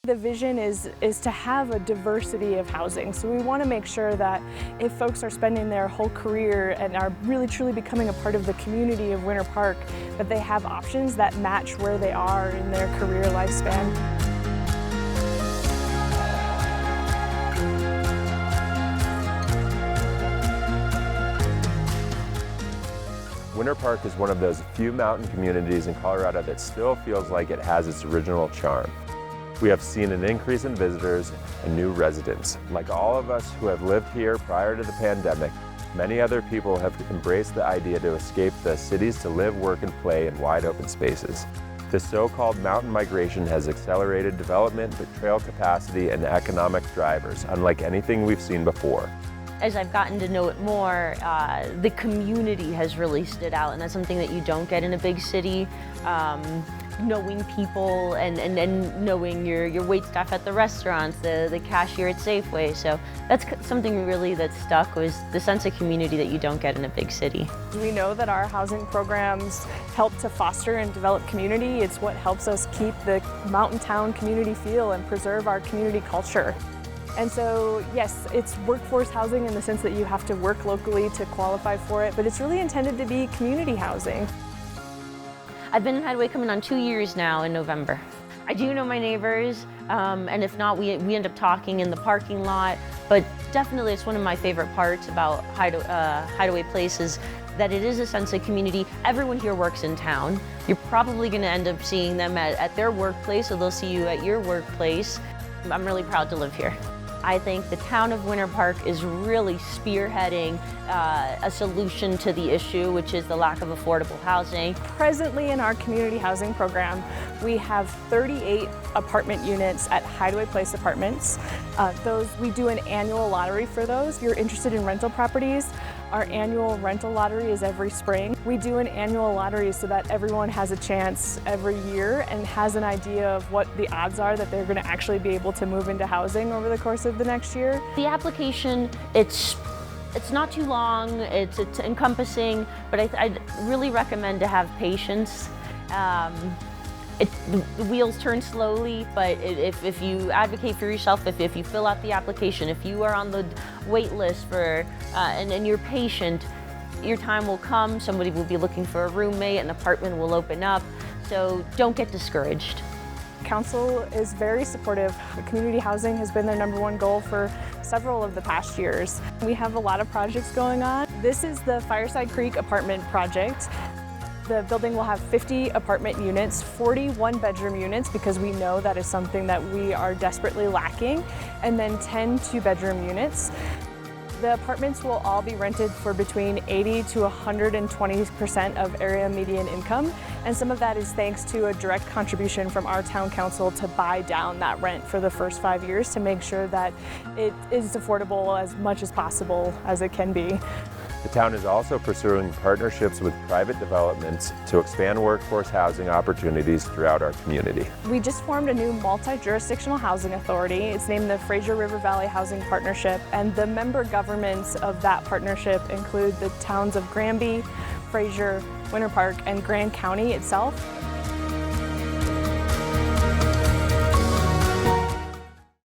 The vision is to have a diversity of housing. So we want to make sure that if folks are spending their whole career and are really truly becoming a part of the community of Winter Park, that they have options that match where they are in their career lifespan. Winter Park is one of those few mountain communities in Colorado that still feels like it has its original charm. We have seen an increase in visitors and new residents. Like all of us who have lived here prior to the pandemic, many other people have embraced the idea to escape the cities to live, work, and play in wide open spaces. The so-called mountain migration has accelerated development with trail capacity and economic drivers, unlike anything we've seen before. As I've gotten to know it more, the community has really stood out, and that's something that you don't get in a big city. Knowing people and knowing your waitstaff at the restaurants, the cashier at Safeway. So that's something really that stuck, was the sense of community that you don't get in a big city. We know that our housing programs help to foster and develop community. It's what helps us keep the mountain town community feel and preserve our community culture. And so, yes, it's workforce housing in the sense that you have to work locally to qualify for it, but it's really intended to be community housing. I've been in Hideaway coming on 2 years now in November. I do know my neighbors, and if not, we end up talking in the parking lot, but definitely it's one of my favorite parts about Hideaway Place is that it is a sense of community. Everyone here works in town. You're probably gonna end up seeing them at their workplace, or they'll see you at your workplace. I'm really proud to live here. I think the town of Winter Park is really spearheading a solution to the issue, which is the lack of affordable housing. Presently in our community housing program, we have 38 apartment units at Hideaway Place Apartments. We do an annual lottery for those. If you're interested in rental properties, our annual rental lottery is every spring. We do an annual lottery so that everyone has a chance every year and has an idea of what the odds are that they're going to actually be able to move into housing over the course of the next year. The application, it's not too long, it's encompassing, but I'd really recommend to have patience. The wheels turn slowly, but if you advocate for yourself, if you fill out the application, if you are on the wait list for, and you're patient, your time will come. Somebody will be looking for a roommate, an apartment will open up, so don't get discouraged. Council is very supportive. Community housing has been their #1 goal for several of the past years. We have a lot of projects going on. This is the Fireside Creek apartment project. The building will have 50 apartment units, 40 one-bedroom units, because we know that is something that we are desperately lacking, and then 10 two-bedroom units. The apartments will all be rented for between 80 to 120% of area median income, and some of that is thanks to a direct contribution from our town council to buy down that rent for the first 5 years to make sure that it is affordable as much as possible as it can be. The town is also pursuing partnerships with private developments to expand workforce housing opportunities throughout our community. We just formed a new multi-jurisdictional housing authority. It's named the Fraser River Valley Housing Partnership, and the member governments of that partnership include the towns of Granby, Fraser, Winter Park, and Grand County itself.